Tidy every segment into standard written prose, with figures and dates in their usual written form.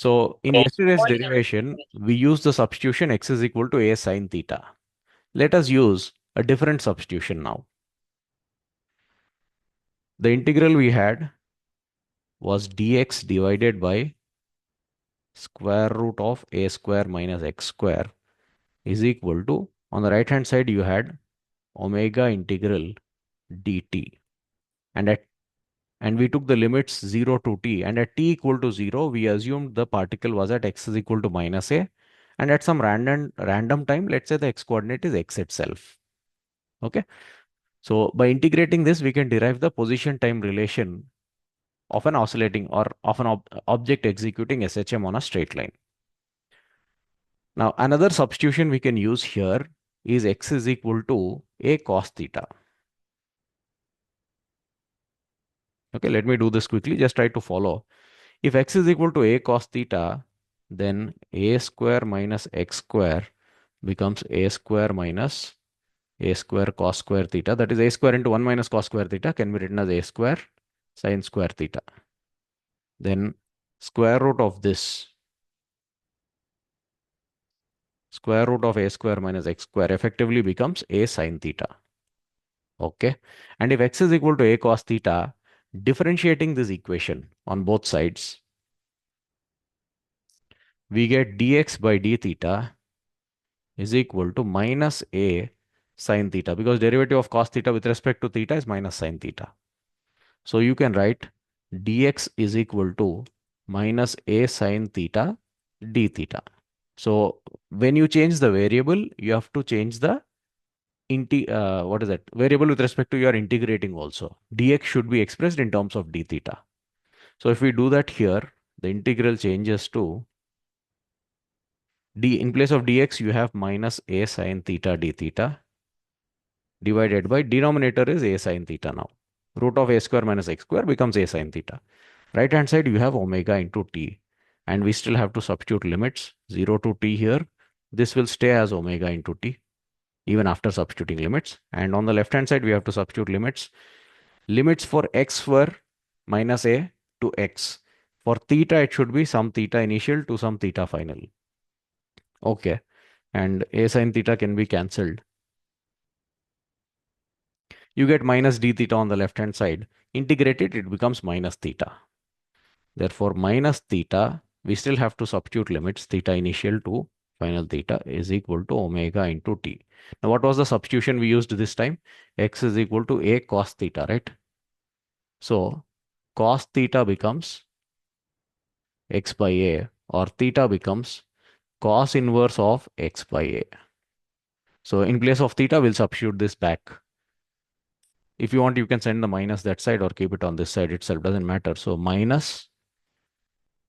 So in yesterday's derivation, we used the substitution x is equal to a sine theta. Let us use a different substitution now. The integral we had was dx divided by square root of a square minus x square is equal to, on the right hand side you had omega integral dt, and at and we took the limits 0 to t, and at t equal to 0 we assumed the particle was at x is equal to minus a, and at some random time, let's say the x coordinate is x itself. Okay, so by integrating this we can derive the position time relation of an oscillating or of an object executing SHM on a straight line. Now another substitution we can use here is x is equal to a cos theta. Okay, let me do this quickly, just try to follow. If x is equal to a cos theta, then a square minus x square becomes a square minus a square cos square theta. That is a square into 1 minus cos square theta can be written as a square sin square theta. Then square root of this, square root of a square minus x square effectively becomes a sin theta. Okay. And if x is equal to a cos theta, differentiating this equation on both sides, we get dx by d theta is equal to minus a sin theta, because derivative of cos theta with respect to theta is minus sin theta. So you can write dx is equal to minus a sin theta d theta. So when you change the variable, you have to change the what is that variable with respect to your integrating also. Dx should be expressed in terms of d theta. So if we do that here, the integral changes to d, in place of dx you have minus a sin theta d theta divided by, denominator is a sin theta now. Root of a square minus x square becomes a sin theta. Right hand side you have omega into t, and we still have to substitute limits 0 to t here. This will stay as omega into t even after substituting limits. And on the left hand side we have to substitute limits. Limits for x were minus a to x. For theta it should be some theta initial to some theta final. Okay, and a sin theta can be cancelled. You get minus d theta on the left hand side. Integrate it, it becomes minus theta. Therefore, minus theta, we still have to substitute limits theta initial to final theta is equal to omega into t. Now, what was the substitution we used this time? X is equal to a cos theta, right? So, cos theta becomes x by a, or theta becomes cos inverse of x by a. So, in place of theta, we'll substitute this back. If you want, you can send the minus that side or keep it on this side itself, doesn't matter. So, minus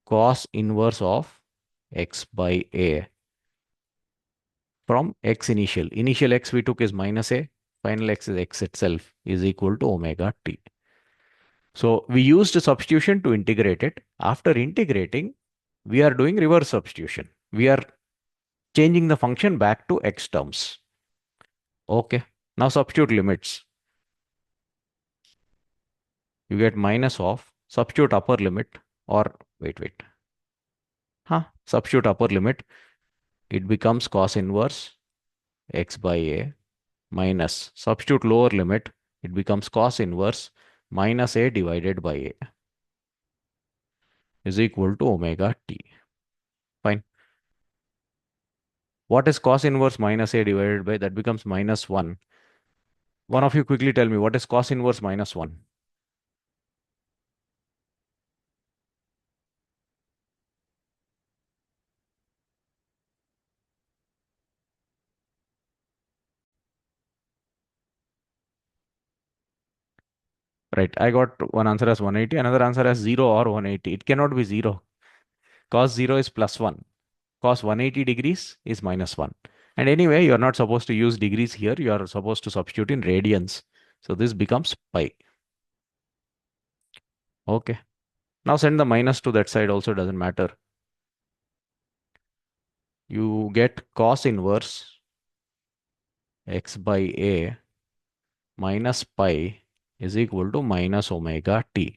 cos inverse of x by a from x initial. Initial x we took is minus a, final x is x itself, is equal to omega t. So we used a substitution to integrate it. After integrating, we are doing reverse substitution. We are changing the function back to x terms. Okay. Now substitute limits. You get minus of, substitute upper limit, or wait. Substitute upper limit. It becomes cos inverse x by a minus, substitute lower limit, it becomes cos inverse minus a divided by a is equal to omega t. Fine. What is cos inverse minus a divided by? That becomes minus 1. One of you quickly tell me, what is cos inverse minus 1? Right, I got one answer as 180, another answer as 0 or 180. It cannot be 0. Cos 0 is plus 1. Cos 180 degrees is minus 1. And anyway, you're not supposed to use degrees here. You are supposed to substitute in radians. So this becomes pi. Okay. Now send the minus to that side also, doesn't matter. You get cos inverse x by a minus pi is equal to minus omega t,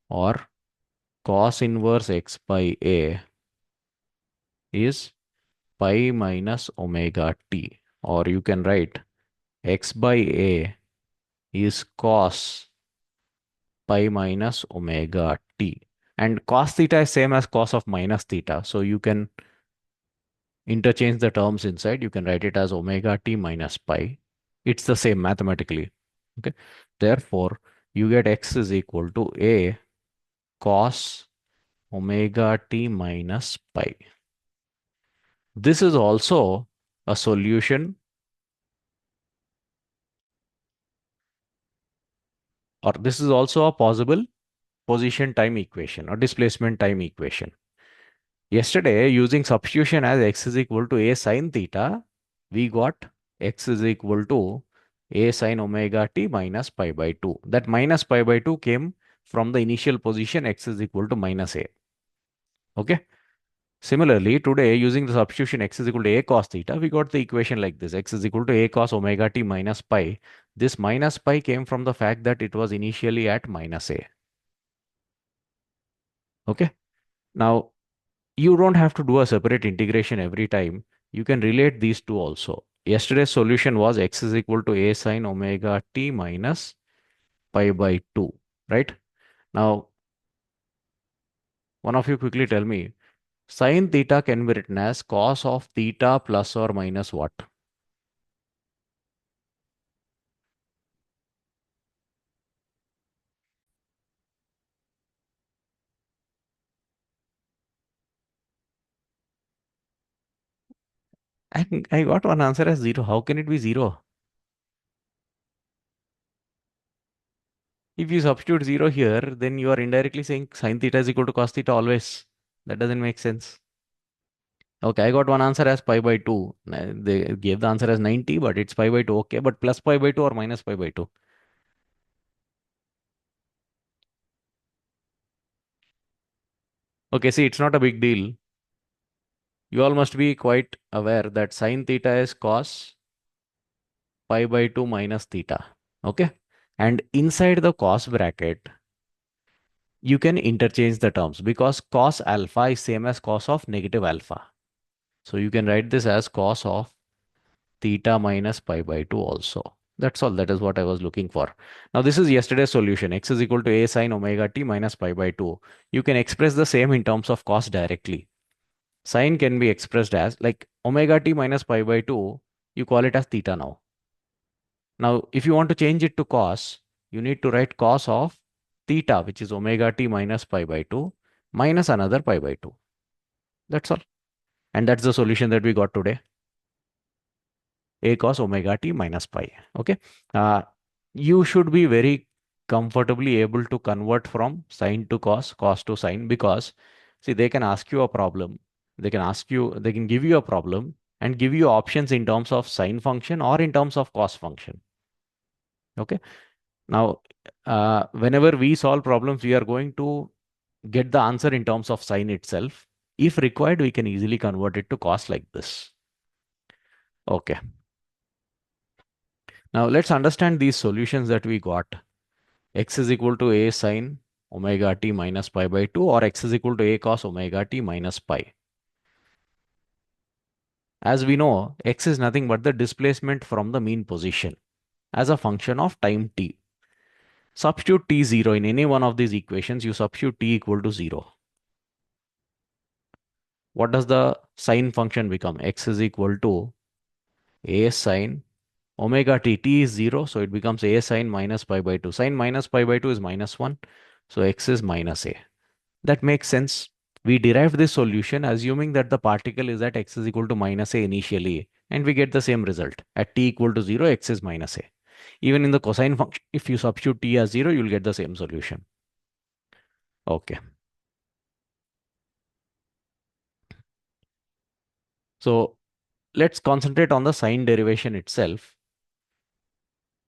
or cos inverse x by a is pi minus omega t, or you can write x by a is cos pi minus omega t. And cos theta is same as cos of minus theta. So you can interchange the terms inside. You can write it as omega t minus pi. It's the same mathematically. Okay. Therefore, you get x is equal to a cos omega t minus pi. This is also a solution, or this is also a possible position time equation or displacement time equation. Yesterday, using substitution as x is equal to a sine theta, we got x is equal to a sine omega t minus pi by 2. That minus pi by 2 came from the initial position x is equal to minus a. Okay. Similarly, today using the substitution x is equal to a cos theta, we got the equation like this. X is equal to a cos omega t minus pi. This minus pi came from the fact that it was initially at minus a. Okay. Now, you don't have to do a separate integration every time. You can relate these two also. Yesterday's solution was x is equal to a sine omega t minus pi by 2, right? Now, one of you quickly tell me, sine theta can be written as cos of theta plus or minus what? I got one answer as 0. How can it be 0? If you substitute 0 here, then you are indirectly saying sine theta is equal to cos theta always. That doesn't make sense. Okay, I got one answer as pi by 2. They gave the answer as 90, but it's pi by 2. Okay, but plus pi by 2 or minus pi by 2? Okay, see, it's not a big deal. You all must be quite aware that sine theta is cos pi by 2 minus theta. Okay, and inside the cos bracket, you can interchange the terms because cos alpha is same as cos of negative alpha. So you can write this as cos of theta minus pi by 2 also. That's all. That is what I was looking for. Now, this is yesterday's solution. X is equal to a sine omega t minus pi by 2. You can express the same in terms of cos directly. Sine can be expressed as like omega t minus pi by 2. You call it as theta now. Now, if you want to change it to cos, you need to write cos of theta, which is omega t minus pi by 2, minus another pi by 2. That's all. And that's the solution that we got today. A cos omega t minus pi. Okay. Uh, you should be very comfortably able to convert from sine to cos, cos to sine, because see, they can ask you a problem. They can give you a problem and give you options in terms of sine function or in terms of cos function. Okay. Now, whenever we solve problems, we are going to get the answer in terms of sine itself. If required, we can easily convert it to cos like this. Okay. Now let's understand these solutions that we got. X is equal to a sine omega t minus pi by 2, or x is equal to a cos omega t minus pi. As we know, x is nothing but the displacement from the mean position as a function of time t. Substitute t0 in any one of these equations, you substitute t equal to 0. What does the sine function become? X is equal to a sine omega t. T is 0, so it becomes a sine minus pi by 2. Sine minus pi by 2 is minus 1, so x is minus a. That makes sense. We derive this solution assuming that the particle is at x is equal to minus a initially, and we get the same result. At t equal to 0, x is minus a. Even in the cosine function, if you substitute t as 0, you'll get the same solution. Okay. So let's concentrate on the sine derivation itself.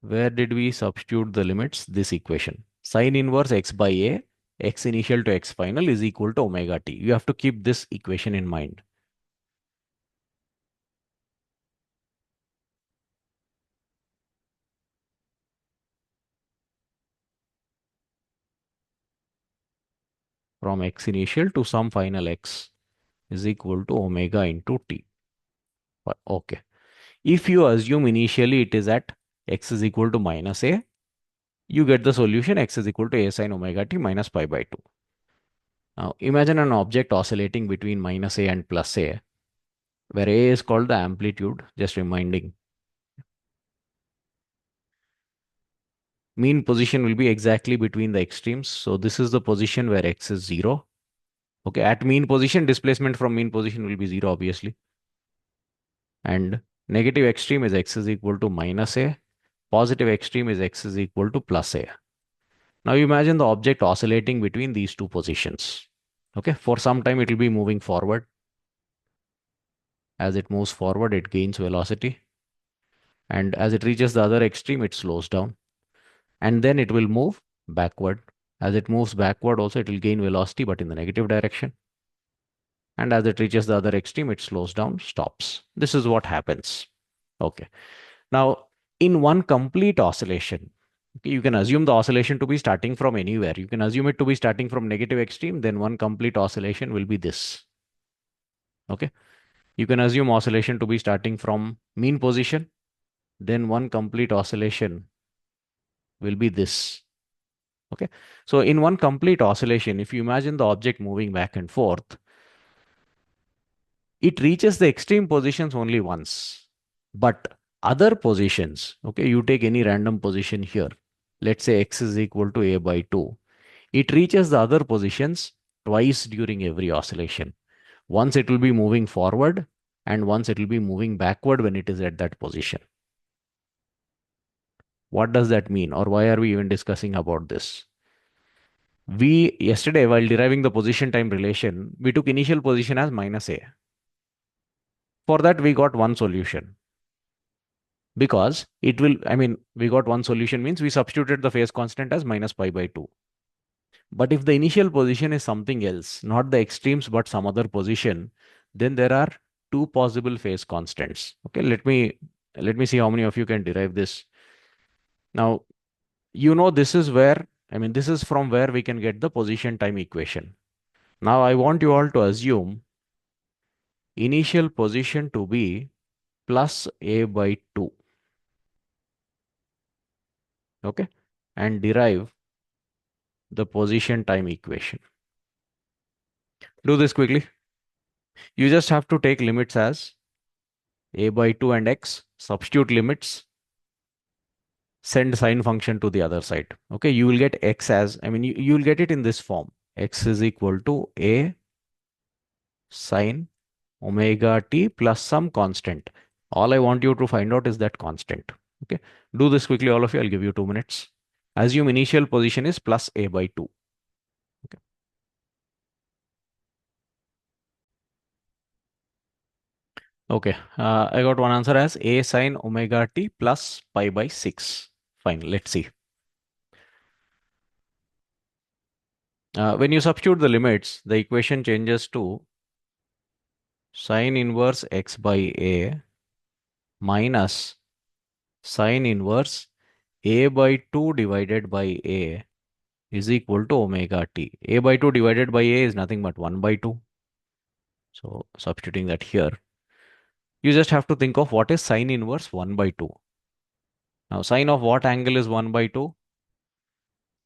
Where did we substitute the limits? This equation. Sine inverse x by a, x initial to x final is equal to omega t. You have to keep this equation in mind. From x initial to some final x is equal to omega into t. Okay. If you assume initially it is at x is equal to minus a, you get the solution x is equal to a sine omega t minus pi by 2. Now imagine an object oscillating between minus a and plus a, where a is called the amplitude, just reminding. Mean position will be exactly between the extremes. So this is the position where x is 0. Okay, at mean position, displacement from mean position will be 0, obviously. And negative extreme is x is equal to minus a. Positive extreme is x is equal to plus a. Now you imagine the object oscillating between these two positions. Okay, for some time it will be moving forward. As it moves forward, it gains velocity. And as it reaches the other extreme, it slows down. And then it will move backward. As it moves backward, also it will gain velocity, but in the negative direction. And as it reaches the other extreme, it slows down, stops. This is what happens. Okay. Now, in one complete oscillation, okay, you can assume the oscillation to be starting from anywhere. You can assume it to be starting from negative extreme, then one complete oscillation will be this. Okay. You can assume oscillation to be starting from mean position, then one complete oscillation will be this. Okay. So in one complete oscillation, if you imagine the object moving back and forth, it reaches the extreme positions only once. But other positions, okay, you take any random position here. Let's say x is equal to a by 2. It reaches the other positions twice during every oscillation. Once it will be moving forward and once it will be moving backward when it is at that position. What does that mean, or why are we even discussing about this? We yesterday, while deriving the position time relation, we took initial position as minus a. For that, we got one solution. Because it will, I mean, we got one solution means we substituted the phase constant as minus pi by 2. But if the initial position is something else, not the extremes, but some other position, then there are two possible phase constants. Okay, let me see how many of you can derive this. Now, this is where, I mean, this is from where we can get the position time equation. Now, I want you all to assume initial position to be plus a by 2. Okay, and derive the position time equation. Do this quickly. You just have to take limits as a by 2 and x, substitute limits, send sine function to the other side. Okay, you will get x as, I mean, you will get it in this form. X is equal to a sine omega t plus some constant. All I want you to find out is that constant. Okay, do this quickly, all of you. I'll give you 2 minutes. Assume initial position is plus a by 2. Okay. Okay, I got one answer as a sine omega t plus pi by 6. Fine, let's see. When you substitute the limits, the equation changes to sine inverse x by a minus sine inverse a by 2 divided by a is equal to omega t. A by 2 divided by a is nothing but 1 by 2. So substituting that here, you just have to think of what is sine inverse 1 by 2. Now sine of what angle is 1 by 2?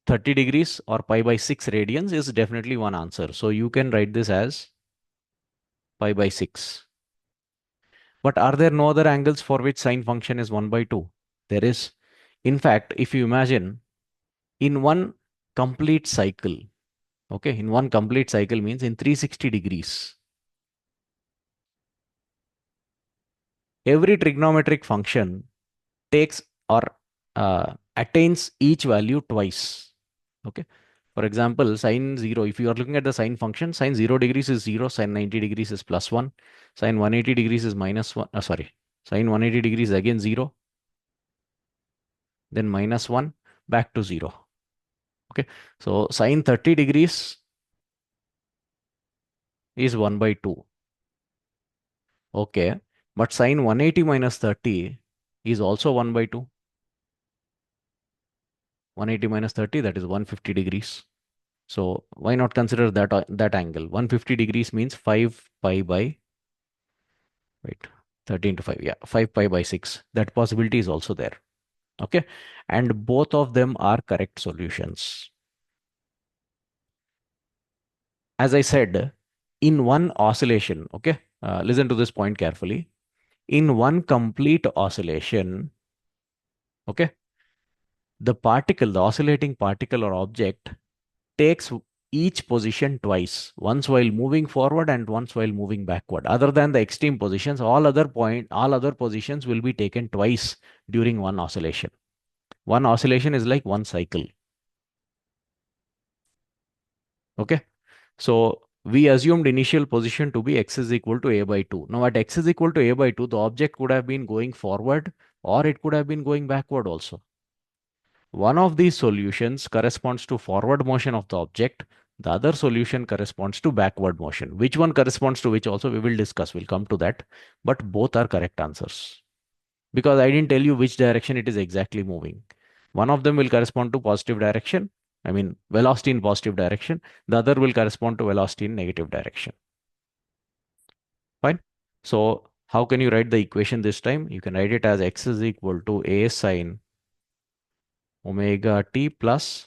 30 degrees or pi by 6 radians is definitely one answer. So you can write this as pi by 6. But are there no other angles for which sine function is 1 by 2? There is. In fact, if you imagine in one complete cycle, okay, in one complete cycle means in 360 degrees, every trigonometric function takes or attains each value twice. Okay. For example, sine 0, if you are looking at the sine function, sine 0 degrees is 0, sine 90 degrees is plus 1, sine 180 degrees is minus 1, sorry, sine 180 degrees again 0, then minus 1, back to 0. Okay. So sine 30 degrees is 1 by 2. Okay. But sine 180 minus 30 is also 1 by 2. 180 minus 30, that is 150 degrees. So why not consider that angle? 150 degrees means 5 pi by, wait, 13 to 5. Yeah, 5 pi by 6. That possibility is also there. Okay. And both of them are correct solutions. As I said, in one oscillation, okay, listen to this point carefully. In one complete oscillation, okay, the oscillating particle or object takes each position twice, once while moving forward and once while moving backward. Other than the extreme positions, all other positions will be taken twice during one oscillation. One oscillation is like one cycle. Okay. So we assumed initial position to be x is equal to a by 2. Now at x is equal to a by 2, the object could have been going forward or it could have been going backward also. One of these solutions corresponds to forward motion of the object. The other solution corresponds to backward motion. Which one corresponds to which also we will discuss. We'll come to that. But both are correct answers. Because I didn't tell you which direction it is exactly moving. One of them will correspond to positive direction. I mean, velocity in positive direction. The other will correspond to velocity in negative direction. Fine. So how can you write the equation this time? You can write it as x is equal to a sine omega t plus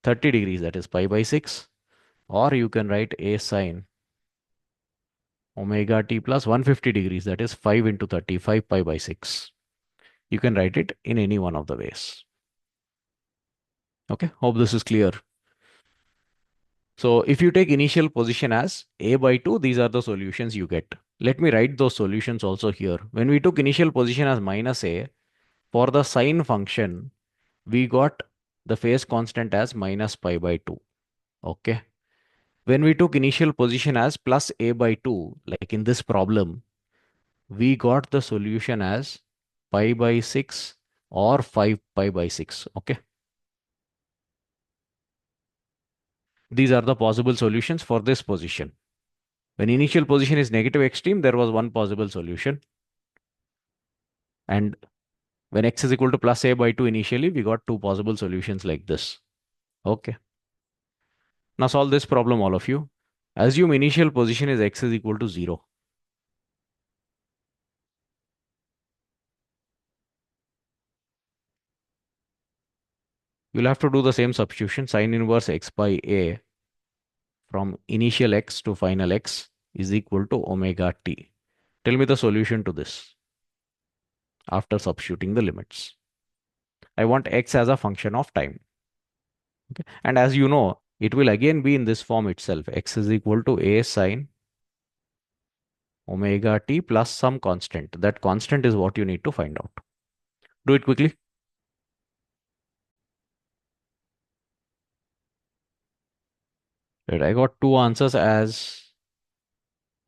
30 degrees, that is pi by 6. Or you can write a sine omega t plus 150 degrees, that is 5 into 35 pi by 6. You can write it in any one of the ways. Okay, hope this is clear. So if you take initial position as a by 2, these are the solutions you get. Let me write those solutions also here. When we took initial position as minus a, for the sine function, we got the phase constant as minus pi by 2. Okay. When we took initial position as plus a by 2, like in this problem, we got the solution as pi by 6 or 5 pi by 6. Okay. These are the possible solutions for this position. When initial position is negative extreme, there was one possible solution. And when x is equal to plus a by 2 initially, we got two possible solutions like this. Okay. Now solve this problem, all of you. Assume initial position is x is equal to 0. You'll have to do the same substitution. Sine inverse x by a from initial x to final x is equal to omega t. Tell me the solution to this after substituting the limits. I want x as a function of time. Okay. And as you know, it will again be in this form itself. X is equal to a sine omega t plus some constant. That constant is what you need to find out. Do it quickly. Right, I got two answers as,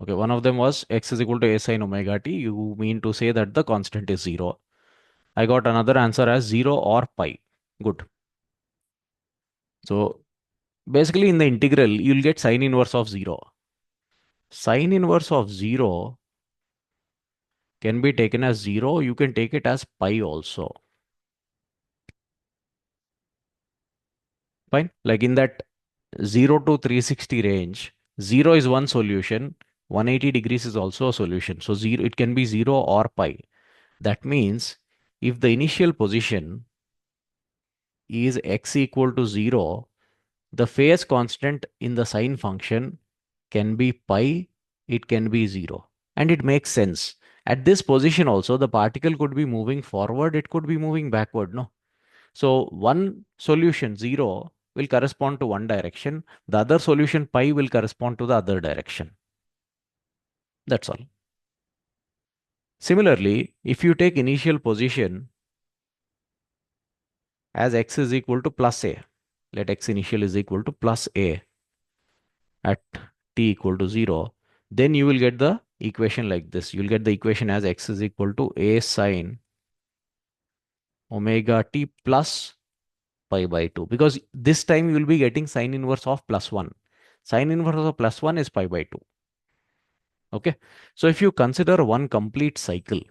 okay, one of them was x is equal to a sine omega t. You mean to say that the constant is 0. I got another answer as 0 or pi. Good. So basically in the integral, you'll get sine inverse of 0. Sine inverse of 0 can be taken as 0. You can take it as pi also. Fine. Like in that 0 to 360 range, 0 is one solution. 180 degrees is also a solution. So 0, it can be 0 or pi. That means if the initial position is x equal to 0, the phase constant in the sine function can be pi, it can be 0. And it makes sense. At this position also, the particle could be moving forward, it could be moving backward, no? So one solution, 0, will correspond to one direction. The other solution, pi, will correspond to the other direction. That's all. Similarly, if you take initial position as x is equal to plus a, let x initial is equal to plus a at t equal to 0, then you will get the equation like this. You will get the equation as x is equal to a sine omega t plus pi by 2. Because this time you will be getting sine inverse of plus 1. Sine inverse of plus 1 is pi by 2. Okay. So if you consider one complete cycle,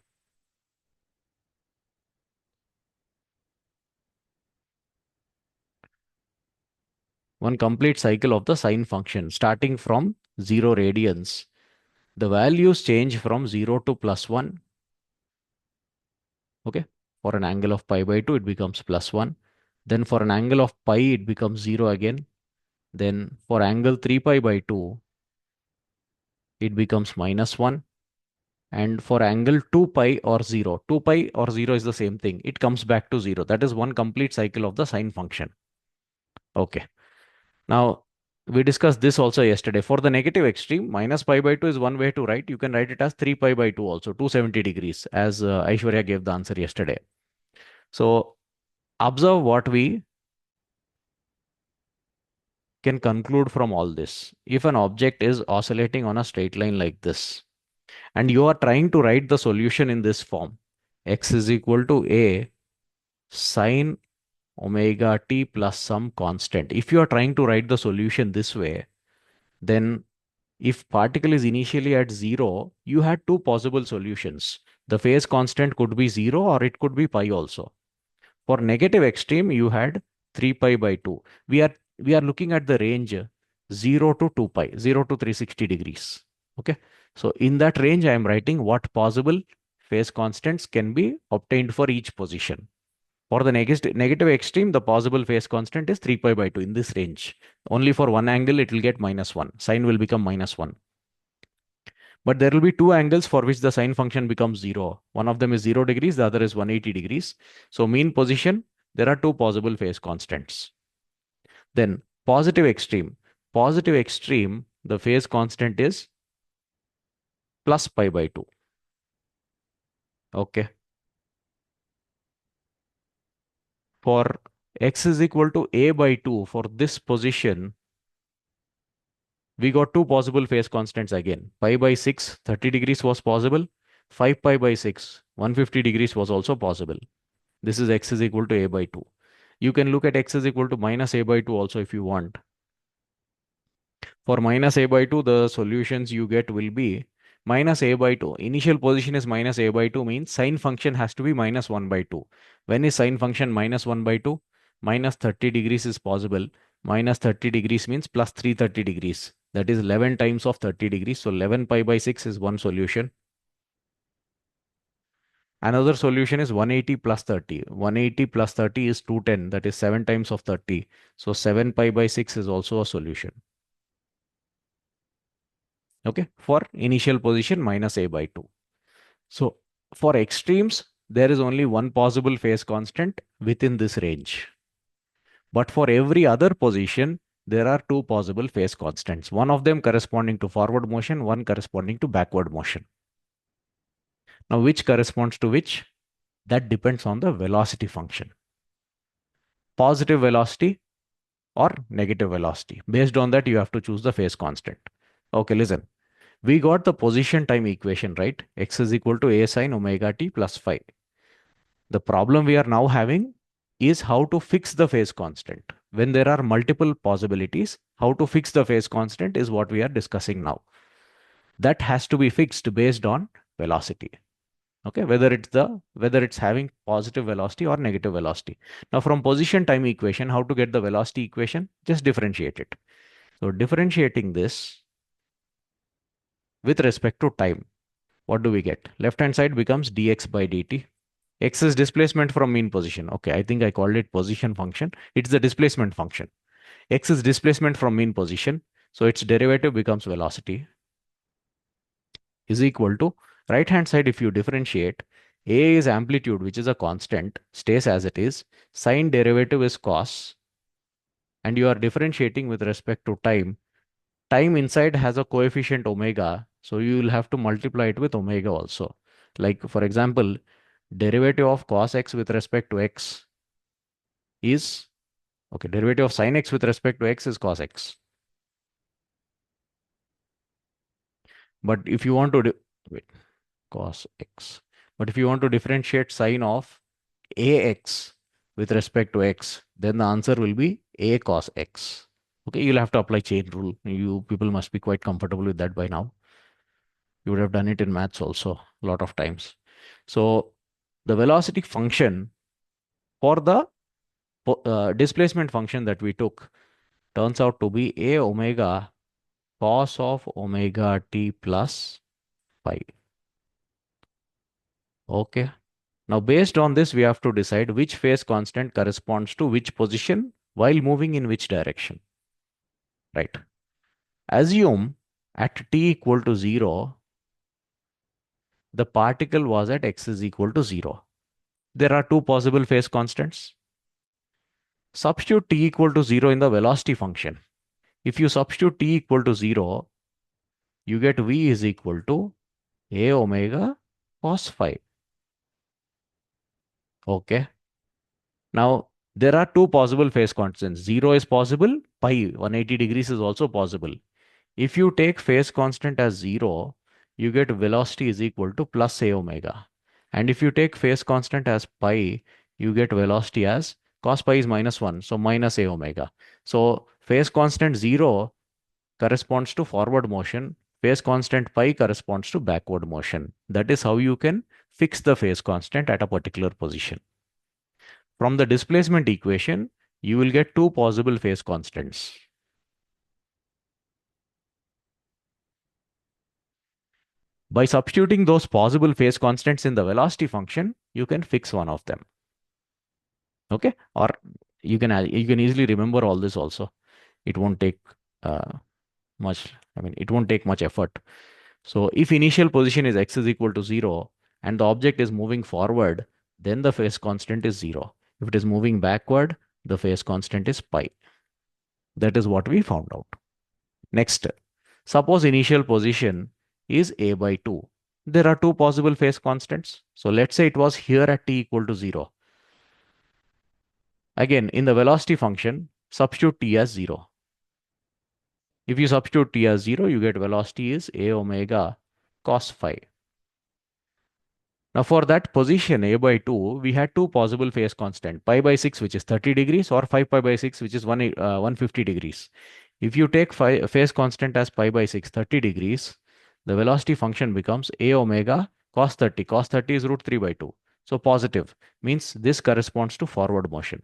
one complete cycle of the sine function starting from 0 radians. The values change from 0 to +1. Okay. For an angle of pi by 2, it becomes +1. Then for an angle of pi, it becomes 0 again. Then for angle 3 pi by 2, it becomes -1. And for angle 2 pi or 0, 2 pi or 0 is the same thing. It comes back to 0. That is one complete cycle of the sine function. Okay. Now, we discussed this also yesterday. For the negative extreme, minus pi by 2 is one way to write. You can write it as 3 pi by 2 also, 270 degrees, as Aishwarya gave the answer yesterday. So, observe what we can conclude from all this. If an object is oscillating on a straight line like this, and you are trying to write the solution in this form, x is equal to a sine omega t plus some constant. If you are trying to write the solution this way, then if particle is initially at 0, you had two possible solutions. The phase constant could be 0 or it could be pi also. For negative extreme, you had 3 pi by 2. We are looking at the range 0 to 2 pi, 0 to 360 degrees. Okay. So in that range, I am writing what possible phase constants can be obtained for each position. For the negative extreme, the possible phase constant is 3 pi by 2 in this range. Only for one angle, it will get -1. Sine will become -1. But there will be two angles for which the sine function becomes 0. One of them is 0 degrees, the other is 180 degrees. So mean position, there are two possible phase constants. Then positive extreme. Positive extreme, the phase constant is plus pi by 2. Okay. For x is equal to a by 2, for this position, we got two possible phase constants again. Pi by 6, 30 degrees was possible. 5 pi by 6, 150 degrees was also possible. This is x is equal to a by 2. You can look at x is equal to minus a by 2 also if you want. For minus a by 2, the solutions you get will be minus a by 2. Initial position is minus a by 2 means sine function has to be minus 1 by 2. When is sine function minus 1 by 2? Minus 30 degrees is possible. Minus 30 degrees means plus 330 degrees. That is 11 times of 30 degrees. So 11 pi by 6 is one solution. Another solution is 180 plus 30. 180 plus 30 is 210. That is 7 times of 30. So 7 pi by 6 is also a solution. Okay. For initial position minus a by 2. So for extremes, there is only one possible phase constant within this range. But for every other position, there are two possible phase constants. One of them corresponding to forward motion, one corresponding to backward motion. Now, which corresponds to which? That depends on the velocity function. Positive velocity or negative velocity. Based on that, you have to choose the phase constant. Okay, listen. We got the position time equation, right? X is equal to a sine omega t plus phi. The problem we are now having is how to fix the phase constant. When there are multiple possibilities, how to fix the phase constant is what we are discussing now. That has to be fixed based on velocity. Okay, whether it's having positive velocity or negative velocity. Now from position time equation, how to get the velocity equation? Just differentiate it. So differentiating this with respect to time, what do we get? Left hand side becomes dx by dt. X is displacement from mean position. Okay, I think I called it position function. It's the displacement function. X is displacement from mean position. So its derivative becomes velocity is equal to right hand side. If you differentiate, a is amplitude, which is a constant, stays as it is. Sine derivative is cos. And you are differentiating with respect to time. Time inside has a coefficient omega. So you will have to multiply it with omega also. Like for example, derivative of cos x with respect to x is, okay, derivative of sin x with respect to x is cos x. But if you want to, wait, cos x. But if you want to differentiate sine of ax with respect to x, then the answer will be a cos x. Okay, you'll have to apply chain rule. You people must be quite comfortable with that by now. You would have done it in maths also a lot of times. So the velocity function for the displacement function that we took, turns out to be a omega cos of omega t plus phi. Okay. Now, based on this, we have to decide which phase constant corresponds to which position while moving in which direction. Right. Assume at t equal to 0, the particle was at x is equal to 0. There are two possible phase constants. Substitute t equal to 0 in the velocity function. If you substitute t equal to 0, you get v is equal to a omega cos phi. Okay. Now, there are two possible phase constants. 0 is possible, pi 180 degrees is also possible. If you take phase constant as 0, you get velocity is equal to plus a omega. And if you take phase constant as pi, you get velocity as cos pi is minus 1, so minus a omega. So phase constant 0 corresponds to forward motion, phase constant pi corresponds to backward motion. That is how you can fix the phase constant at a particular position. From the displacement equation, you will get two possible phase constants. By substituting those possible phase constants in the velocity function, you can fix one of them. Okay? Or you can easily remember all this also. It won't take it won't take much effort. So if initial position is x is equal to 0 and the object is moving forward, then the phase constant is 0. If it is moving backward, the phase constant is pi. That is what we found out. Next, suppose initial position is a by 2. There are two possible phase constants. So let's say it was here at t equal to 0. Again, in the velocity function, substitute t as 0. If you substitute t as 0, you get velocity is a omega cos phi. Now for that position a by 2, we had two possible phase constant, pi by 6 which is 30 degrees or 5 pi by 6 which is 150 degrees. If you take phase constant as pi by 6, 30 degrees, the velocity function becomes a omega cos 30. Cos 30 is root 3 by 2. So positive means this corresponds to forward motion.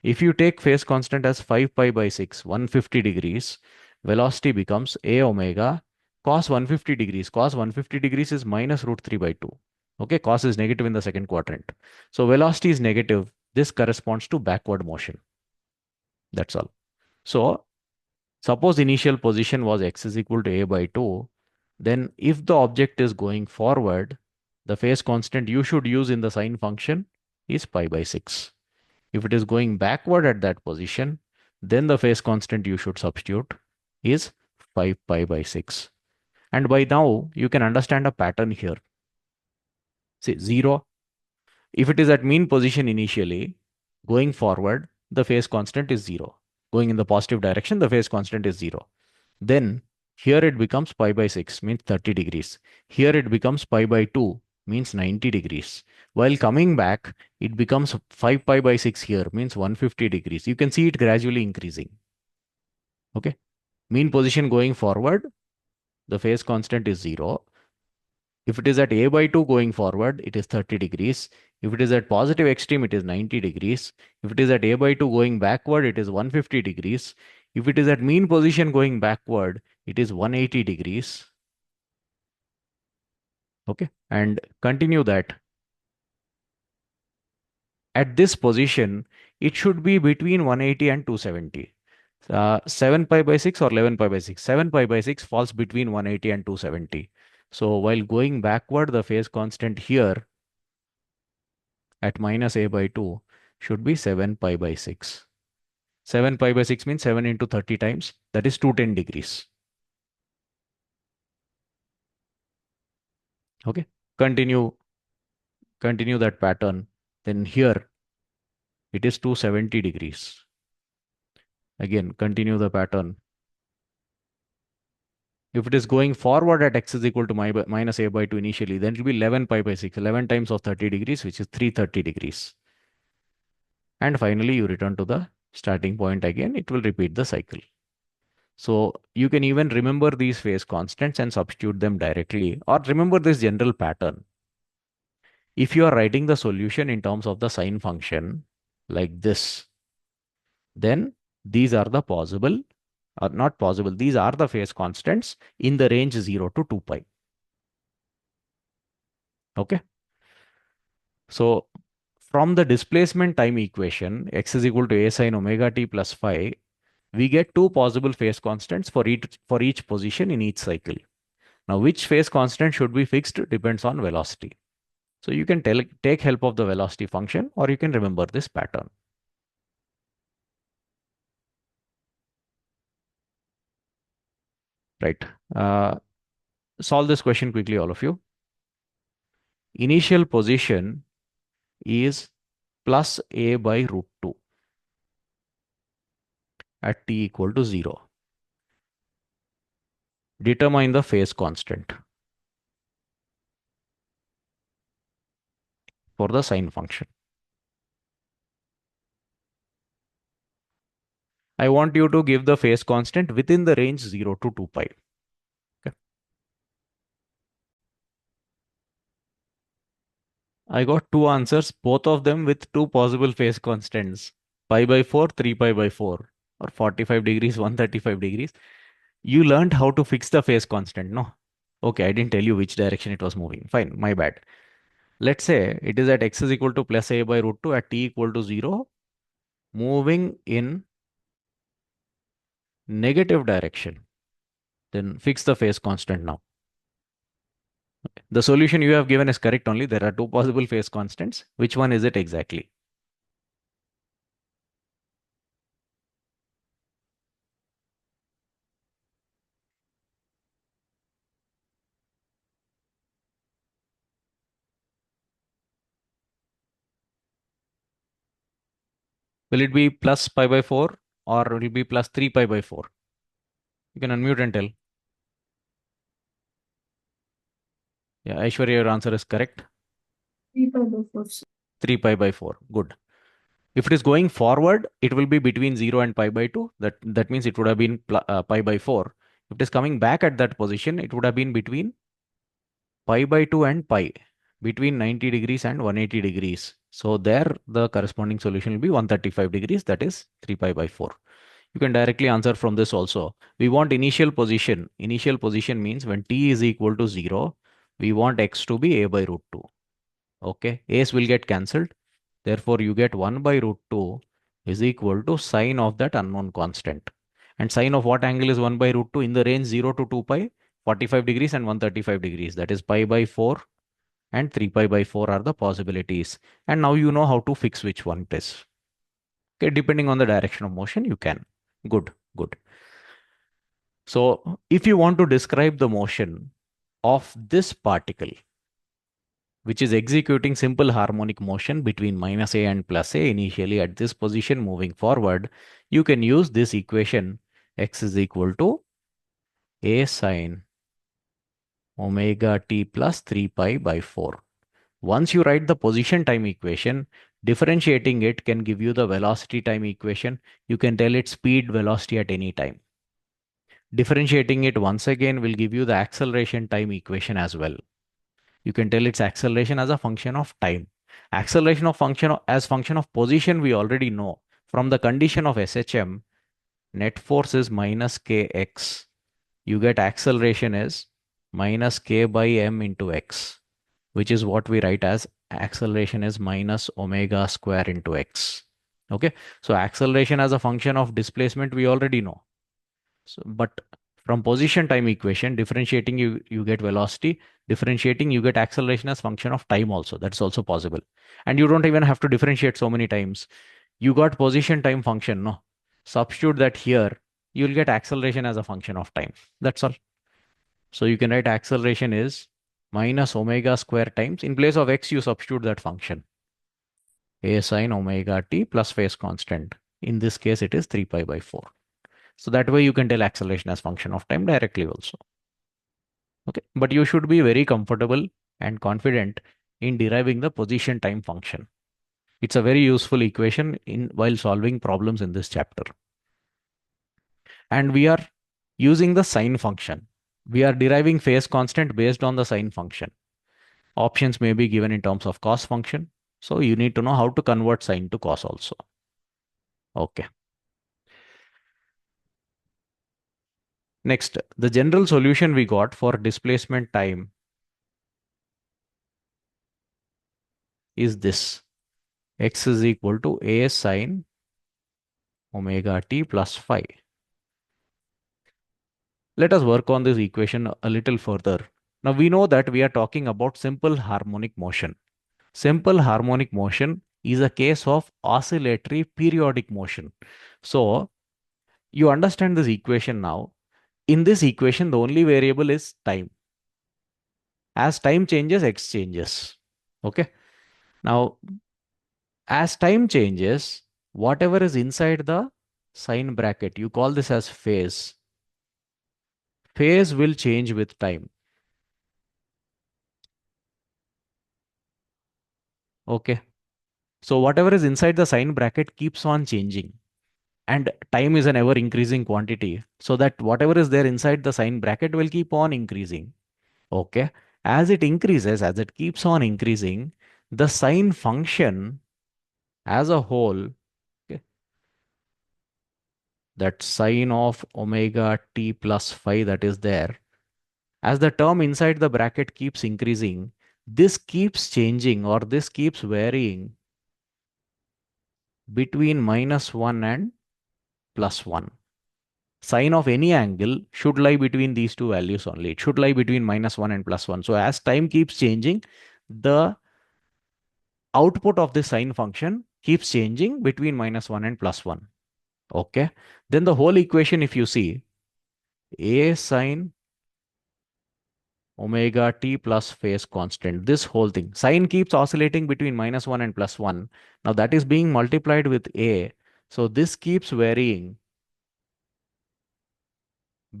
If you take phase constant as 5 pi by 6, 150 degrees, velocity becomes a omega cos 150 degrees. Cos 150 degrees is minus root 3 by 2. Okay, cos is negative in the second quadrant. So velocity is negative. This corresponds to backward motion. That's all. So suppose initial position was x is equal to a by 2. Then if the object is going forward, the phase constant you should use in the sine function is pi by 6. If it is going backward at that position, then the phase constant you should substitute is 5 pi by 6. And by now, you can understand a pattern here. See, 0. If it is at mean position initially, going forward, the phase constant is 0. Going in the positive direction, the phase constant is 0. Then here it becomes pi by 6, means 30 degrees. Here it becomes pi by 2, means 90 degrees. While coming back, it becomes 5 pi by 6 here, means 150 degrees. You can see it gradually increasing. Okay. Mean position going forward, the phase constant is 0. If it is at a by 2 going forward, it is 30 degrees. If it is at positive extreme, it is 90 degrees. If it is at a by 2 going backward, it is 150 degrees. If it is at mean position going backward, it is 180 degrees. Okay, and continue that. At this position, it should be between 180 and 270. 7 pi by 6 or 11 pi by 6. 7 pi by 6 falls between 180 and 270. So while going backward, the phase constant here at minus a by 2 should be 7 pi by 6. 7 pi by 6 means 7 into 30 times. That is 210 degrees. Okay. Continue that pattern. Then here it is 270 degrees. Again, continue the pattern. If it is going forward at x is equal to minus a by 2 initially, then it will be 11 pi by 6. 11 times of 30 degrees, which is 330 degrees. And finally, you return to the starting point again. It will repeat the cycle. So you can even remember these phase constants and substitute them directly, or remember this general pattern. If you are writing the solution in terms of the sine function like this, then These are the possible, or not possible, these are the phase constants in the range 0 to 2 pi. Okay. So from the displacement time equation, x is equal to a sine omega t plus phi, we get two possible phase constants for each position in each cycle. Now, which phase constant should be fixed depends on velocity. So you can take help of the velocity function, or you can remember this pattern. Right. Uh, Solve this question quickly, all of you. Initial position is plus a by root 2 at t equal to 0. Determine the phase constant for the sine function. I want you to give the phase constant within the range 0 to 2 pi. Okay. I got two answers, both of them with two possible phase constants, pi by 4, 3 pi by 4, or 45 degrees, 135 degrees. You learned how to fix the phase constant, no? Okay, I didn't tell you which direction it was moving. Fine, my bad. Let's say it is at x is equal to plus a by root 2 at t equal to 0, moving in negative direction. Then fix the phase constant now. The solution you have given is correct only. There are two possible phase constants. Which one is it exactly? Will it be plus pi by 4 or will it be plus 3 pi by 4? You can unmute and tell. Yeah, Aishwarya, your answer is correct. 3 pi by 4. 3 pi by 4. Good. If it is going forward, it will be between 0 and pi by 2. That means it would have been pi by 4. If it is coming back at that position, it would have been between pi by 2 and pi, between 90 degrees and 180 degrees. So there the corresponding solution will be 135 degrees, that is 3 pi by 4. You can directly answer from this also. We want initial position. Initial position means when t is equal to 0, we want x to be a by root 2. Okay, a's will get cancelled. Therefore, you get 1 by root 2 is equal to sine of that unknown constant. And sine of what angle is 1 by root 2 in the range 0 to 2 pi? 45 degrees and 135 degrees. That is pi by 4 and 3 pi by 4 are the possibilities. And now you know how to fix which one it is. Okay, depending on the direction of motion, you can. Good, good. So if you want to describe the motion of this particle, which is executing simple harmonic motion between minus a and plus a initially at this position moving forward, you can use this equation x is equal to a sine omega t plus 3 pi by 4. Once you write the position time equation, differentiating it can give you the velocity time equation. You can tell it speed velocity at any time. Differentiating it once again will give you the acceleration time equation as well. You can tell its acceleration as a function of time. Acceleration of as function of position we already know. From the condition of SHM, net force is minus kx. You get acceleration is minus k by m into x, which is what we write as acceleration is minus omega square into x. Okay, so acceleration as a function of displacement we already know. So, but from position time equation, differentiating you get velocity, differentiating you get acceleration as function of time also. That's also possible. And you don't even have to differentiate so many times. You got position time function, no? Substitute that here, you'll get acceleration as a function of time. That's all. So you can write acceleration is minus omega square times. In place of x, you substitute that function. A sine omega t plus phase constant. In this case, it is 3 pi by 4. So that way you can tell acceleration as function of time directly also. Okay, but you should be very comfortable and confident in deriving the position time function. It's a very useful equation in while solving problems in this chapter. And we are using the sine function. We are deriving phase constant based on the sine function. Options may be given in terms of cos function. So you need to know how to convert sine to cos also. Okay. Next, the general solution we got for displacement time is this. X is equal to a sine omega t plus phi. Let us work on this equation a little further. Now we know that we are talking about simple harmonic motion. Simple harmonic motion is a case of oscillatory periodic motion. So you understand this equation now. In this equation, the only variable is time. As time changes, x changes. Okay. Now, as time changes, whatever is inside the sign bracket, you call this as phase. Phase will change with time. Okay. So whatever is inside the sign bracket keeps on changing. And time is an ever increasing quantity. So that whatever is there inside the sign bracket will keep on increasing. Okay. As it increases, as it keeps on increasing, the sign function as a whole, okay, that sine of omega t plus phi that is there, as the term inside the bracket keeps increasing, this keeps changing or this keeps varying between -1 and +1. Sine of any angle should lie between these two values only. It should lie between -1 and +1. So as time keeps changing, the output of the sine function keeps changing between -1 and +1. Okay. Then the whole equation, if you see, a sine omega t plus phase constant, this whole thing, sine keeps oscillating between -1 and +1. Now that is being multiplied with a. So this keeps varying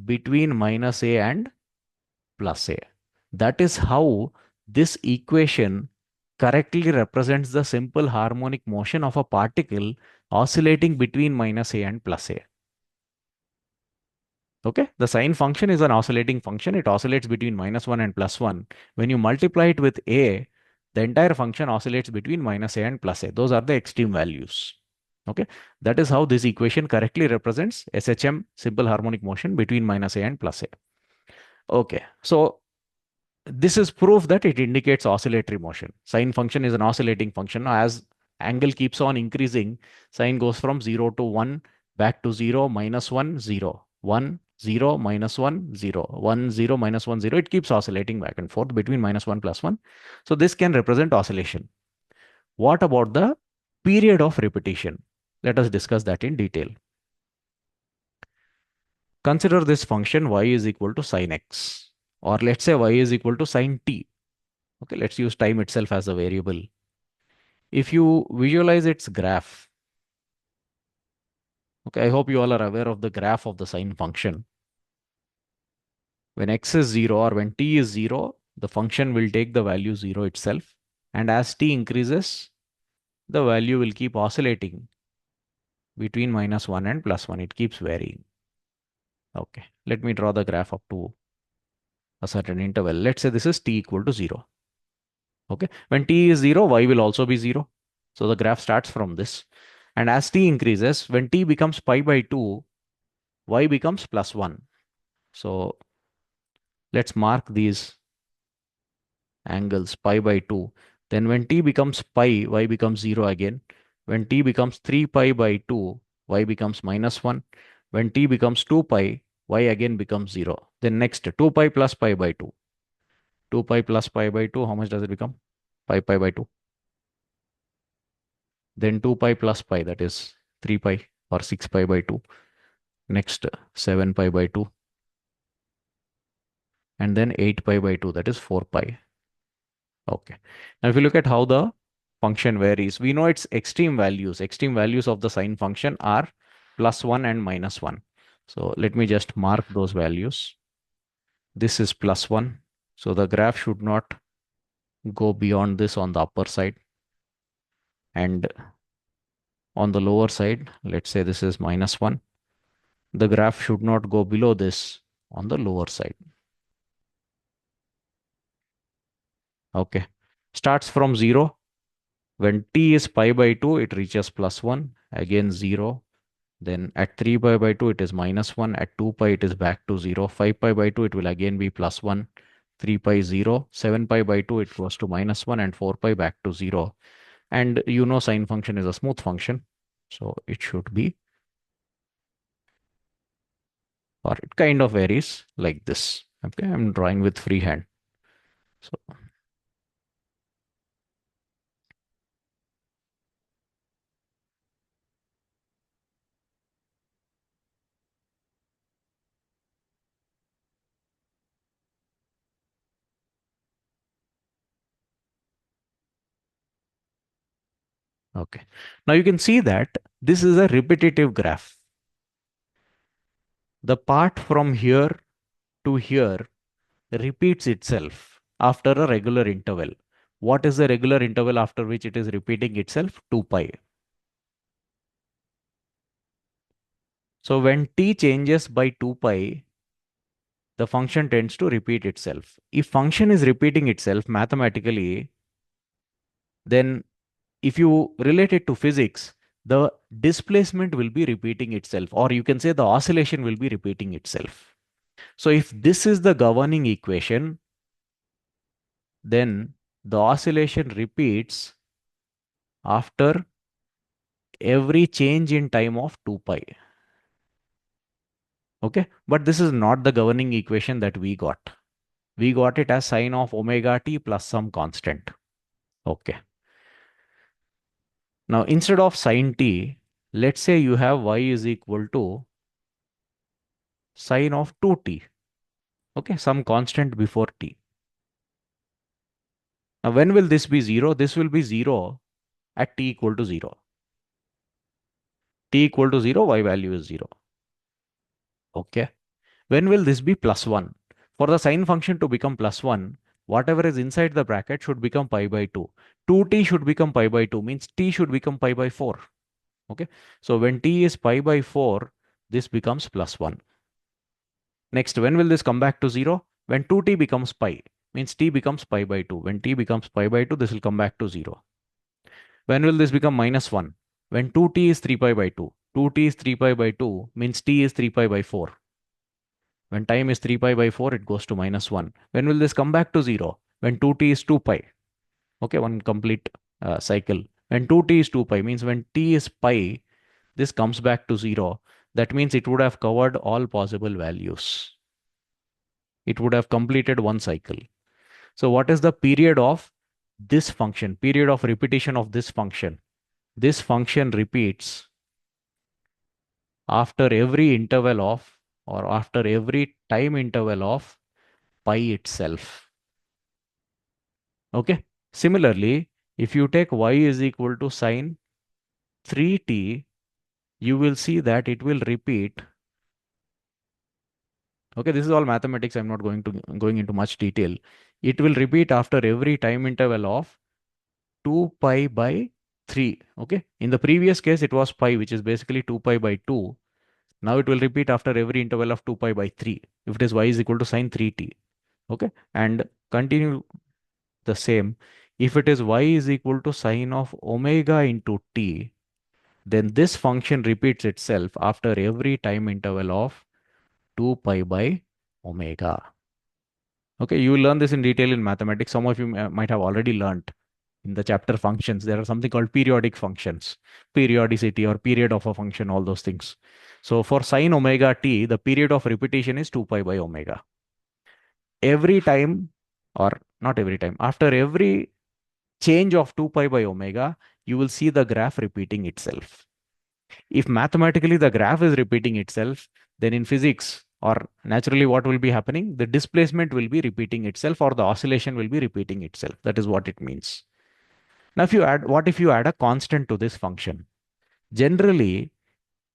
between -a and +a. That is how this equation correctly represents the simple harmonic motion of a particle oscillating between -a and +a. Okay, the sine function is an oscillating function. It oscillates between -1 and +1. When you multiply it with a, the entire function oscillates between -a and +a. Those are the extreme values. Okay, that is how this equation correctly represents SHM, simple harmonic motion between -a and +a. Okay, so this is proof that it indicates oscillatory motion. Sine function is an oscillating function. As angle keeps on increasing, sine goes from 0 to 1, back to 0, -1, 0, 1, 0, -1, 0, 1, 0, -1, 0. It keeps oscillating back and forth between -1, +1. So this can represent oscillation. What about the period of repetition? Let us discuss that in detail. Consider this function y is equal to sine x, or let's say y is equal to sine t. Okay, let's use time itself as a variable. If you visualize its graph, okay, I hope you all are aware of the graph of the sine function. When x is 0 or when t is 0, the function will take the value 0 itself. And as t increases, the value will keep oscillating between -1 and +1. It keeps varying. Okay, let me draw the graph up to a certain interval. Let's say this is t equal to 0. Okay, when t is 0, y will also be 0. So the graph starts from this. And as t increases, when t becomes pi by 2, y becomes +1. So let's mark these angles pi by 2. Then when t becomes pi, y becomes 0 again. When t becomes 3 pi by 2, y becomes -1. When t becomes 2 pi, y again becomes 0. Then next 2 pi plus pi by 2. 2 pi plus pi by 2, how much does it become? Pi by 2. Then 2 pi plus pi, that is 3 pi or 6 pi by 2. Next 7 pi by 2. And then 8 pi by 2, that is 4 pi. Okay. Now, if you look at how the function varies, we know its extreme values. Extreme values of the sine function are +1 and -1. So let me just mark those values. This is +1. So the graph should not go beyond this on the upper side. And on the lower side, let's say this is -1. The graph should not go below this on the lower side. Okay. Starts from 0. When t is pi by 2, it reaches +1. Again 0. Then at 3 pi by 2, it is minus 1. At 2 pi, it is back to 0. 5 pi by 2, it will again be plus 1. 3 pi 0. 7 pi by 2, it goes to minus 1. And 4 pi back to 0. And you know sine function is a smooth function. So it should be, or it kind of varies like this. Okay, I'm drawing with freehand. So, okay. Now you can see that this is a repetitive graph. The part from here to here repeats itself after a regular interval. What is the regular interval after which it is repeating itself? 2 pi. So when t changes by 2 pi, the function tends to repeat itself. If function is repeating itself mathematically, then if you relate it to physics, the displacement will be repeating itself, or you can say the oscillation will be repeating itself. So if this is the governing equation, then the oscillation repeats after every change in time of 2 pi. Okay, but this is not the governing equation that we got. We got it as sine of omega t plus some constant. Okay. Now instead of sine t, let's say you have y is equal to sine of 2t. Okay, some constant before t. Now when will this be 0? This will be 0 at t equal to 0. T equal to 0, y value is 0. Okay. When will this be plus 1? For the sine function to become plus 1, whatever is inside the bracket should become pi by 2. 2t should become pi by 2, means t should become pi by 4. Okay. So when t is pi by 4, this becomes plus 1. Next, when will this come back to 0? When 2t becomes pi, means t becomes pi by 2. When t becomes pi by 2, this will come back to 0. When will this become minus 1? When 2t is 3 pi by 2. 2t is 3 pi by 2, means t is 3 pi by 4. When time is 3 pi by 4, it goes to minus 1. When will this come back to 0? When 2t is 2 pi. Okay, one complete cycle. When 2t is 2 pi, means when t is pi, this comes back to 0. That means it would have covered all possible values. It would have completed one cycle. So what is the period of this function? Period of repetition of this function. This function repeats after every interval of, or after every time interval of pi itself. Okay. Similarly, if you take y is equal to sine 3t, you will see that it will repeat. Okay, this is all mathematics. I'm not going into much detail. It will repeat after every time interval of 2 pi by 3. Okay. In the previous case, it was pi, which is basically 2 pi by 2. Now it will repeat after every interval of 2 pi by 3. If it is y is equal to sine 3t. Okay. And continue the same. If it is y is equal to sine of omega into t, then this function repeats itself after every time interval of 2 pi by omega. Okay, you will learn this in detail in mathematics. Some of you might have already learned in the chapter functions. There are something called periodic functions, periodicity or period of a function, all those things. So for sine omega t, the period of repetition is 2 pi by omega. Every time, or not every time, after every change of 2 pi by omega, you will see the graph repeating itself. If mathematically the graph is repeating itself, then in physics or naturally what will be happening? The displacement will be repeating itself or the oscillation will be repeating itself. That is what it means. Now, if you add, what if you add a constant to this function? Generally,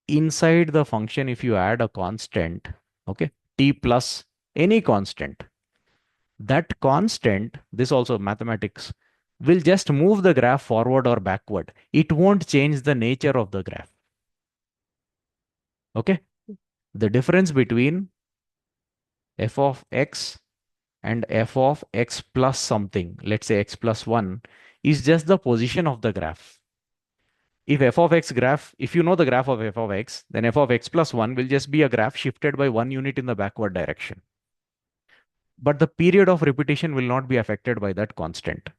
inside the function, if you add a constant, okay, t plus any constant, that constant, this also mathematics, will just move the graph forward or backward. It won't change the nature of the graph. Okay. The difference between f of x and f of x plus something, let's say x plus 1, is just the position of the graph. If f of x graph, if you know the graph of f of x, then f of x plus 1 will just be a graph shifted by 1 unit in the backward direction. But the period of repetition will not be affected by that constant.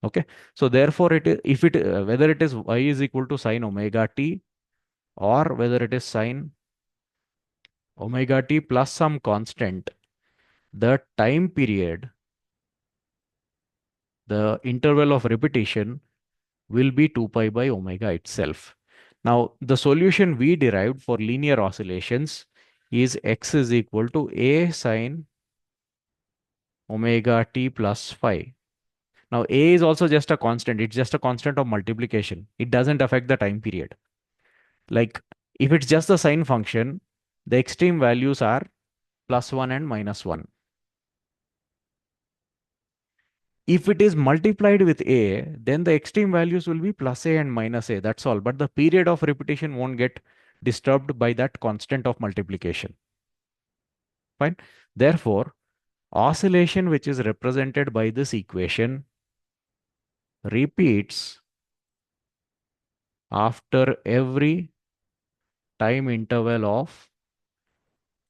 Okay. So therefore, it is, if it whether it is y is equal to sine omega t, or whether it is sine omega t plus some constant, the time period, the interval of repetition will be 2 pi by omega itself. Now, the solution we derived for linear oscillations is x is equal to a sine omega t plus phi. Now, a is also just a constant. It's just a constant of multiplication. It doesn't affect the time period. Like, if it's just the sine function, the extreme values are plus 1 and minus 1. If it is multiplied with a, then the extreme values will be plus a and minus a. That's all. But the period of repetition won't get disturbed by that constant of multiplication. Fine. Therefore, oscillation which is represented by this equation repeats after every time interval of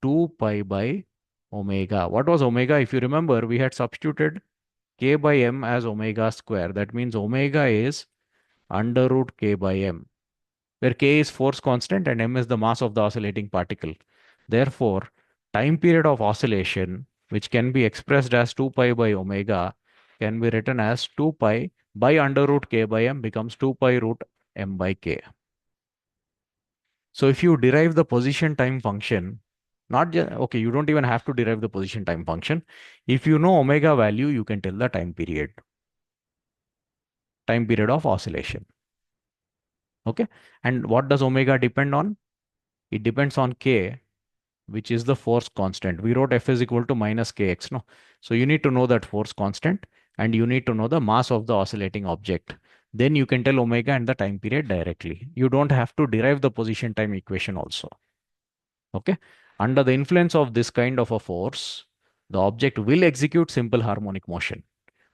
2 pi by omega. What was omega? If you remember, we had substituted k by m as omega square. That means omega is under root k by m, where k is force constant and m is the mass of the oscillating particle. Therefore, time period of oscillation, which can be expressed as 2 pi by omega, can be written as 2 pi by under root k by m becomes 2 pi root m by k. So if you derive the position time function, not just, okay, you don't even have to derive the position time function. If you know omega value, you can tell the time period of oscillation. Okay. And what does omega depend on? It depends on k, which is the force constant. We wrote F is equal to minus kx, no? So you need to know that force constant and you need to know the mass of the oscillating object. Then you can tell omega and the time period directly. You don't have to derive the position time equation also. Okay. Under the influence of this kind of a force, the object will execute simple harmonic motion.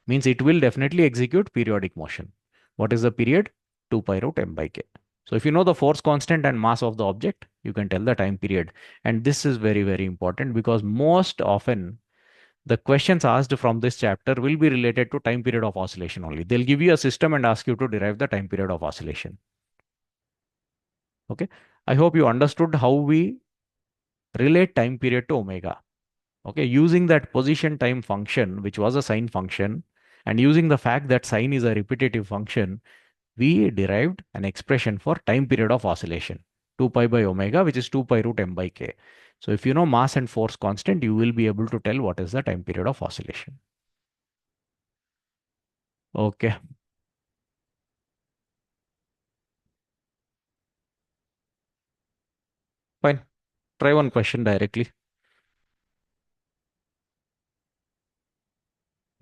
Means it will definitely execute periodic motion. What is the period? 2 pi root m by k. So if you know the force constant and mass of the object, you can tell the time period. And this is very, very important because most often the questions asked from this chapter will be related to time period of oscillation only. They'll give you a system and ask you to derive the time period of oscillation. Okay. I hope you understood how we relate time period to omega. Okay. Using that position time function, which was a sine function, and using the fact that sine is a repetitive function, we derived an expression for time period of oscillation, 2 pi by omega, which is 2 pi root m by k. So if you know mass and force constant, you will be able to tell what is the time period of oscillation. Okay, fine. Try one question directly.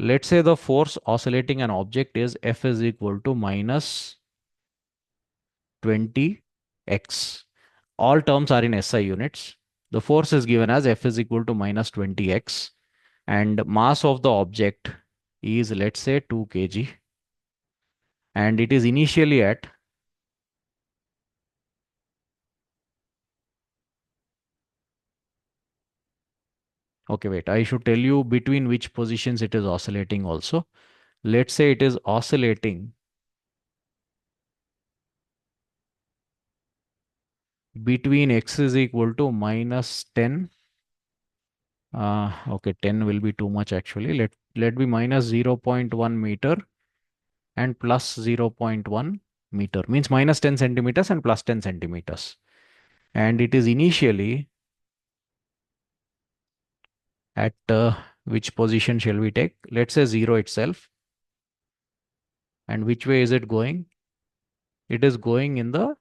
Let's say the force oscillating an object is F is equal to minus 20x. All terms are in SI units. The force is given as F is equal to minus 20x and mass of the object is, let's say, 2 kg, and it is initially at, okay, wait, I should tell you between which positions it is oscillating also. Let's say it is oscillating between x is equal to minus 10. Okay, 10 will be too much actually. Let be minus 0.1 meter and plus 0.1 meter. Means minus 10 centimeters and plus 10 centimeters. And it is initially at which position shall we take? Let's say 0 itself. And which way is it going? It is going in the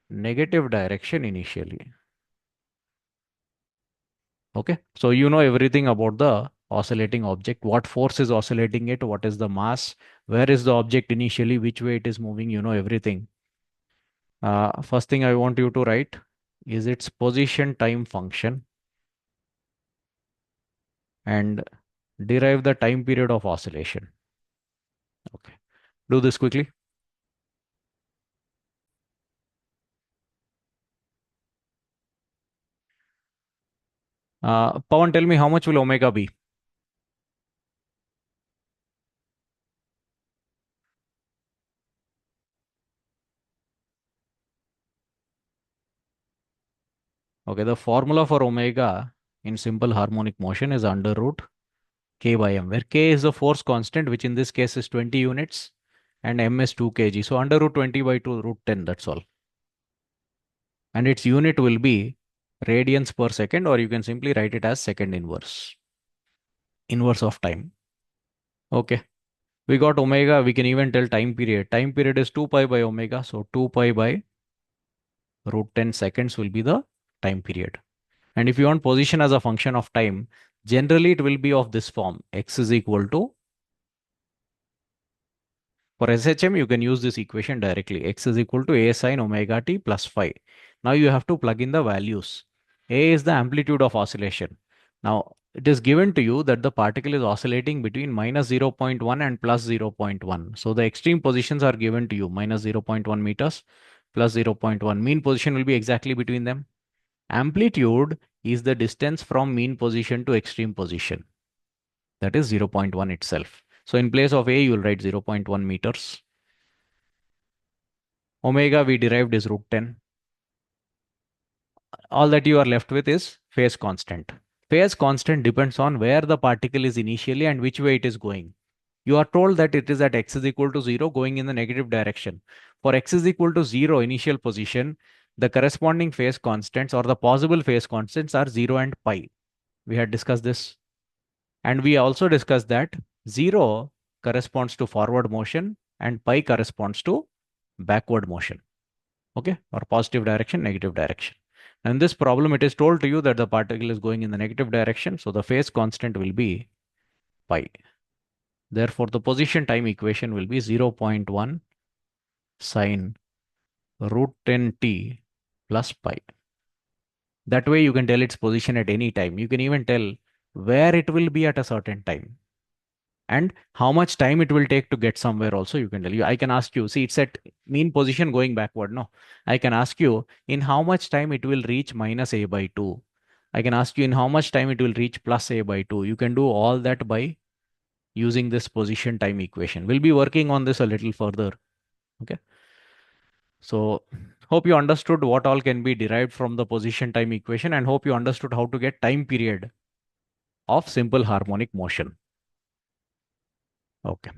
negative direction initially. Okay. So you know everything about the oscillating object, what force is oscillating it, what is the mass, where is the object initially, which way it is moving, you know everything. First thing I want you to write is its position time function and derive the time period of oscillation. Okay. Do this quickly. Pawan, tell me how much will omega be? Okay, the formula for omega in simple harmonic motion is under root k by m, where k is the force constant, which in this case is 20 units, and m is 2 kg. So under root 20 by 2 root 10, that's all. And its unit will be radians per second, or you can simply write it as second inverse, inverse of time. Okay, we got omega. We can even tell time period. Time period is 2 pi by omega. So 2 pi by root 10 seconds will be the time period. And if you want position as a function of time, generally it will be of this form. X is equal to, for SHM, you can use this equation directly. X is equal to a sine omega t plus phi. Now you have to plug in the values. A is the amplitude of oscillation. Now it is given to you that the particle is oscillating between minus 0.1 and plus 0.1. So the extreme positions are given to you, minus 0.1 meters plus 0.1. Mean position will be exactly between them. Amplitude is the distance from mean position to extreme position. That is 0.1 itself. So in place of A, you will write 0.1 meters. Omega we derived is root 10. All that you are left with is phase constant. Phase constant depends on where the particle is initially and which way it is going. You are told that it is at x is equal to 0 going in the negative direction. For x is equal to 0 initial position, the corresponding phase constants or the possible phase constants are 0 and pi. We had discussed this. And we also discussed that 0 corresponds to forward motion and pi corresponds to backward motion. Okay, or positive direction, negative direction. And this problem, it is told to you that the particle is going in the negative direction, so the phase constant will be pi. Therefore, the position time equation will be 0.1 sine root 10t plus pi. That way you can tell its position at any time. You can even tell where it will be at a certain time and how much time it will take to get somewhere also. You can tell you, I can ask you, see, it's at mean position going backward. No, I can ask you in how much time it will reach minus a by 2. I can ask you in how much time it will reach plus a by 2. You can do all that by using this position time equation. We'll be working on this a little further. Okay, so hope you understood what all can be derived from the position time equation, and hope you understood how to get time period of simple harmonic motion. Okay.